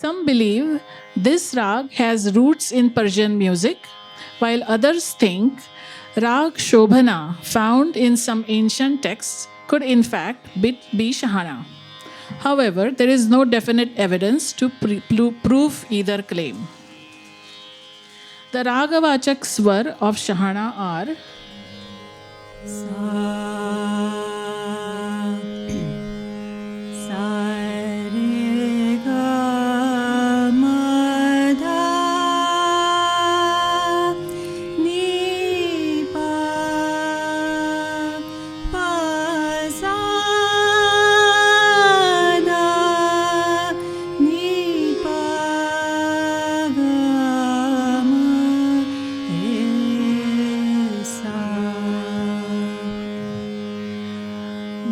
Some believe this rag has roots in Persian music, while others think rag Shobhana, found in some ancient texts, could in fact be Shahana. However, there is no definite evidence to prove either claim. The Ragavachak Swar of Shahana are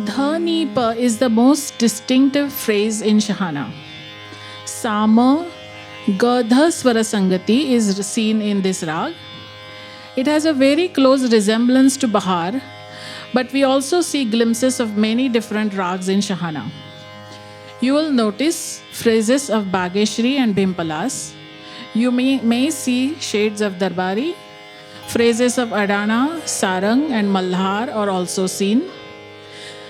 Dhanipa is the most distinctive phrase in Shahana. Sama Gadha Swara Sangati is seen in this rag. It has a very close resemblance to Bahar, but we also see glimpses of many different rags in Shahana. You will notice phrases of Bageshri and Bhimpalas. You may see shades of Darbari. Phrases of Adana, Sarang, and Malhar are also seen.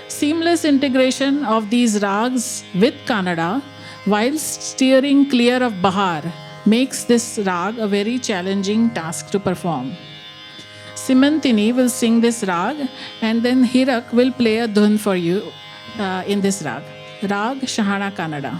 Seamless integration of these rags with Kannada whilst steering clear of Bahar makes this rag a very challenging task to perform. Simantini will sing this rag and then Hirak will play a dhun for you in this rag. Rag Shahana Kannada.